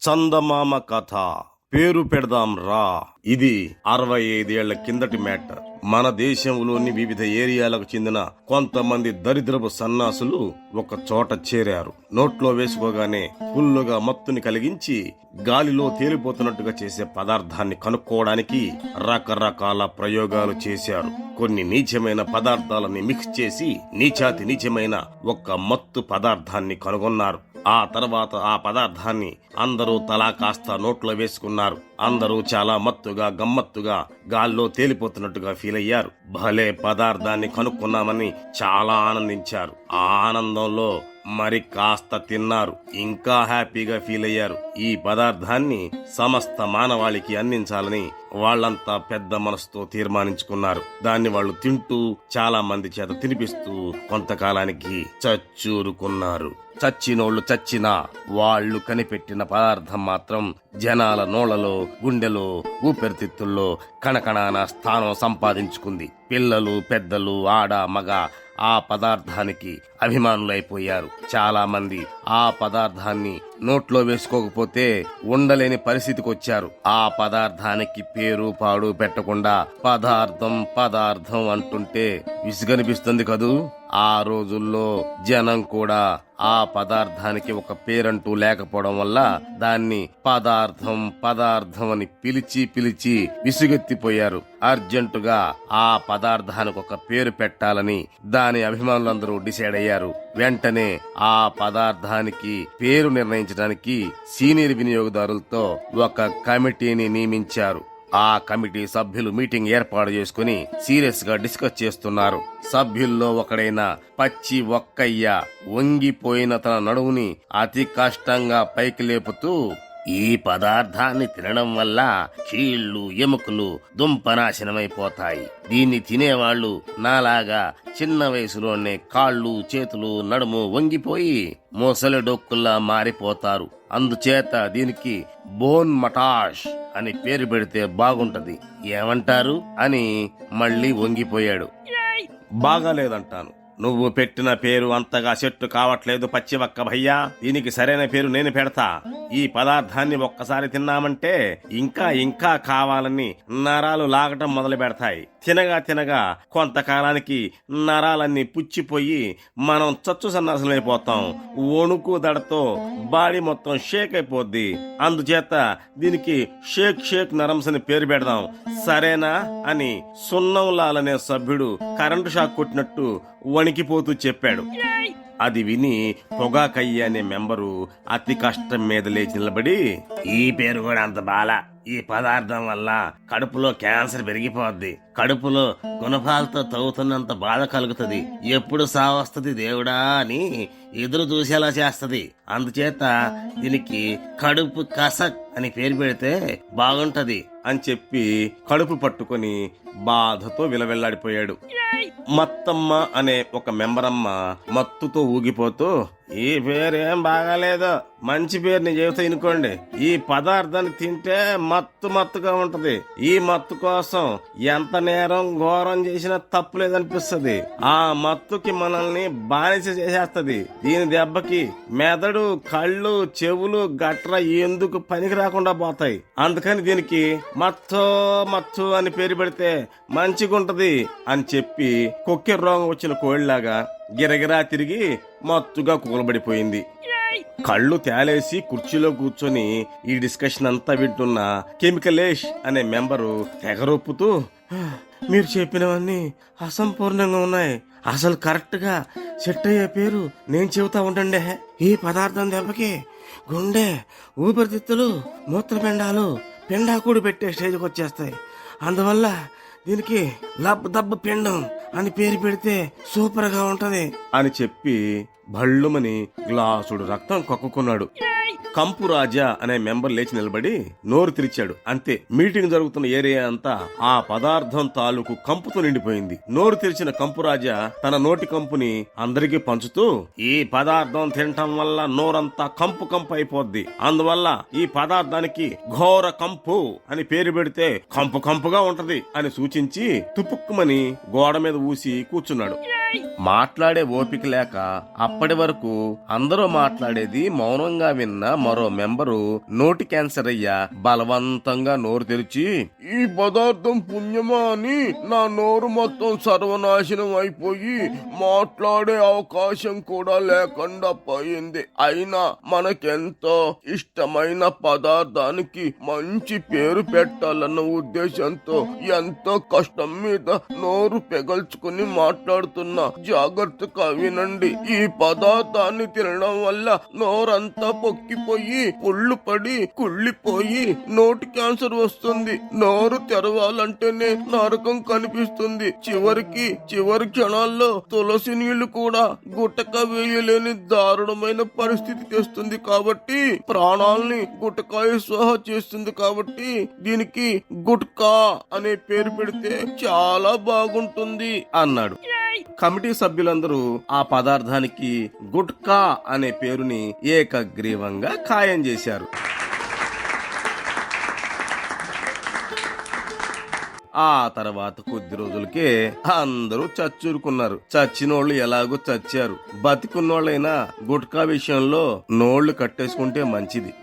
చందమామ కథ పేరు పెడదాం రా. ఇది 65 ఏళ్ల కిందటి మ్యాటర్. మన దేశంలోని వివిధ ఏరియాలకు చెందిన కొంతమంది దరిద్రపు సన్నాసులు ఒక చోట చేరారు. నోట్లో వేసుకోగానే ఫుల్లుగా మత్తుని కలిగించి గాలిలో తేలిపోతున్నట్టుగా చేసే పదార్థాన్ని కనుక్కోవడానికి రకరకాల ప్రయోగాలు చేశారు. కొన్ని నీచమైన పదార్థాలని మిక్స్ చేసి నీచాతి నీచమైన ఒక మత్తు పదార్థాన్ని కనుగొన్నారు. ఆ తర్వాత ఆ పదార్థాన్ని అందరూ తలా కాస్త నోట్లో వేసుకున్నారు. అందరూ చాలా మత్తుగా గమ్మత్తుగా గాల్లో తేలిపోతున్నట్టుగా ఫీల్ అయ్యారు. భలే పదార్థాన్ని కనుక్కున్నామని చాలా ఆనందించారు. ఆ ఆనందంలో మరి కాస్త తిన్నారు. ఇంకా హ్యాపీగా ఫీల్ అయ్యారు. ఈ పదార్థాన్ని సమస్త మానవాళికి అందించాలని వాళ్లంతా పెద్ద మనసుతో తీర్మానించుకున్నారు. దాన్ని వాళ్ళు తింటూ చాలా మంది చేత తినిపిస్తూ కొంతకాలానికి చచ్చూరుకున్నారు. చచ్చినోళ్లు చచ్చినా వాళ్ళు కనిపెట్టిన పదార్థం మాత్రం జనాల నోళ్లలో, గుండెలో, ఊపిరితిత్తుల్లో కణకణాన స్థానం సంపాదించుకుంది. పిల్లలు, పెద్దలు, ఆడ, మగ ఆ పదార్థానికి అభిమానులైపోయారు. చాలా మంది ఆ పదార్థాన్ని నోట్లో వేసుకోకపోతే ఉండలేని పరిస్థితికి వచ్చారు. ఆ పదార్థానికి పేరు పాడు పెట్టకుండా పదార్థం పదార్థం అంటుంటే విసుగనిపిస్తుంది కదూ. ఆ రోజుల్లో జనం కూడా ఆ పదార్థానికి ఒక పేరంటూ లేకపోవడం వల్ల దాన్ని పదార్థం పదార్థం అని పిలిచి పిలిచి విసుగెత్తిపోయారు. అర్జెంటుగా ఆ పదార్థానికి ఒక పేరు పెట్టాలని దాని అభిమానులందరూ డిసైడ్ అయ్యారు. వెంటనే ఆ పదార్థానికి పేరు నిర్ణయించడానికి సీనియర్ వినియోగదారులతో ఒక కమిటీని నియమించారు. ఆ కమిటీ సభ్యులు మీటింగ్ ఏర్పాటు చేసుకుని సీరియస్ గా డిస్కస్ చేస్తున్నారు. సభ్యుల్లో ఒకడైన పచ్చి ఒక్కయ్య వంగిపోయిన తన నడువుని అతి కష్టంగా పైకి లేపుతూ, ఈ పదార్థాన్ని తినడం వల్ల కీళ్లు, ఎముకలు దుంపనాశనమైపోతాయి. దీన్ని తినేవాళ్లు నాలాగా చిన్న వయసులోనే కాళ్ళు, చేతులు, నడుము వంగిపోయి మొసలి డొక్కుల్లా మారిపోతారు. అందుచేత దీనికి బోన్ మటాష్ అని పేరు పెడితే బాగుంటది, ఏమంటారు అని మళ్ళీ వంగిపోయాడు. బాగాలేదంటాను. నువ్వు పెట్టిన పేరు అంతగా సెట్టు కావట్లేదు పచ్చివక్క భయ్యా. దీనికి సరైన పేరు నేను పెడతా. ఈ పదార్థాన్ని ఒక్కసారి తిన్నామంటే ఇంకా ఇంకా కావాలని నరాలు లాగటం మొదలు పెడతాయి. తినగా తినగా కొంతకాలానికి నరాలన్నీ పుచ్చిపోయి మనం చచ్చు సన్నాసమైపోతాం. వణుకు దడతో బాడీ మొత్తం షేక్ అయిపోద్ది. అందుచేత దీనికి షేక్ షేక్ నరమ్స్ అని పేరు పెడదాం, సరేనా అని సున్నంలాల్ అనే సభ్యుడు కరెంటు షాక్ కొట్టినట్టు వణికిపోతూ చెప్పాడు. అది విని పొగాకయ్య అనే మెంబరు అతి కష్టం మీద లేచి నిలబడి, ఈ పేరు కూడా అంత బాలా. ఈ పదార్థం వల్ల కడుపులో క్యాన్సర్ పెరిగిపోద్ది. కడుపులో గుణపాలతో తవ్వుతున్నంత బాధ కలుగుతుంది. ఎప్పుడు సావస్తది దేవుడా అని ఎదురు చూసేలా చేస్తది. అందుచేత దీనికి కడుపు కసక్ అని పేరు పెడితే బాగుంటది అని చెప్పి కడుపు పట్టుకొని బాధతో విలవెల్లాడిపోయాడు. మత్తమ్మ అనే ఒక మెంబరమ్మ మత్తుతో ఊగిపోతూ, ఈ పేరేం బాగాలేదు, మంచి పేరు నీ చెబుతా ఇనుకోండి. ఈ పదార్థాన్ని తింటే మత్తు మత్తుగా ఉంటది. ఈ మత్తు కోసం ఎంత నేరం ఘోరం చేసినా తప్పు లేదనిపిస్తుంది. ఆ మత్తుకి మనల్ని బానిస చేసేస్తది. దీని దెబ్బకి మెదడు, కళ్ళు, చెవులు గట్ర ఎందుకు పనికి రాకుండా పోతాయి. అందుకని దీనికి మత్తు మత్తు అని పేరు పెడితే మంచిగుంటది అని చెప్పి కొక్కెర రోగం వచ్చిన కోడిలాగా గిరగిరా తిరిగి మత్తుగా కూలబడిపోయింది. కళ్ళు తేలేసి కుర్చీలో కూర్చొని ఈ డిస్కషన్ అంతా వింటున్న కెమికలేష్ అనే మెంబరు తెగరొప్పుతూ, మీరు చెప్పినవన్నీ అసంపూర్ణంగా ఉన్నాయి. అసలు కరెక్ట్ గా సెట్ అయ్యే పేరు నేను చెబుతా ఉండండి. ఈ పదార్థం దెబ్బకి గుండె, ఊపిరితిత్తులు, మూత్రపిండాలు పిండాకుడు పెట్టే స్టేజ్కి వచ్చేస్తాయి. అందువల్ల దీనికి లబ్ దబ్బ పిండం అని పేరు పెడితే సూపర్ గా ఉంటది అని చెప్పి భళ్ళుమని గ్లాసుడు రక్తం కక్కుకున్నాడు. కంపు రాజా అనే మెంబర్ లేచి నిలబడి నోరు తెరిచాడు. అంతే, మీటింగ్ జరుగుతున్న ఏరియా అంతా ఆ పదార్థం తాలూకు కంపుతో నిండిపోయింది. నోరు తెరిచిన కంపు రాజా తన నోటి కంపుని అందరికీ పంచుతూ, ఈ పదార్థం తినటం వల్ల నోరంతా కంపు కంపు అయిపోద్ది. అందువల్ల ఈ పదార్థానికి ఘోర కంపు అని పేరు పెడితే కంపు కంపుగా ఉంటది అని సూచించి తుపుక్కుమని గోడ మీద ఊసి కూర్చున్నాడు. మాట్లాడే ఓపిక లేక అప్పటి వరకు అందరూ మాట్లాడేది మౌనంగా విన్న మరో మెంబరు నోటి క్యాన్సర్ అయ్యా బలవంతంగా నోరు తెరిచి, ఈ పదార్థం పుణ్యమా అని నా నోరు మొత్తం సర్వనాశనం అయిపోయి మాట్లాడే అవకాశం కూడా లేకుండా పోయింది. అయినా మనకెంతో ఇష్టమైన పదార్థానికి మంచి పేరు పెట్టాలన్న ఉద్దేశంతో ఎంతో కష్టం మీద నోరు పెగల్చుకుని మాట్లాడుతున్నా. జాగ్రత్తగా వినండి. ఈ పదార్థాన్ని తినడం వల్ల నోరంతా పొక్కిపోయి పుళ్ళు పడి కుళ్ళిపోయి నోటి క్యాన్సర్ వస్తుంది. నోరు తెరవాలంటేనే నరకం కనిపిస్తుంది. చివరి క్షణాల్లో తులసి నీళ్లు కూడా గుటక వేయలేని దారుణమైన పరిస్థితి తెస్తుంది. కాబట్టి ప్రాణాల్ని గుటకాయ స్వాహ చేస్తుంది. కాబట్టి దీనికి గుట్కా అనే పేరు పెడితే చాలా బాగుంటుంది అన్నాడు. కమిటీ సభ్యులందరూ ఆ పదార్థానికి గుట్కా అనే పేరుని ఏకగ్రీవంగా ఖాయం చేశారు. ఆ తర్వాత కొద్ది రోజులకే అందరూ చచ్చూరుకున్నారు. చచ్చినోళ్లు ఎలాగో చచ్చారు. బతికున్నోళ్ళైనా గుట్కా విషయంలో నోళ్లు కట్టేసుకుంటే మంచిది.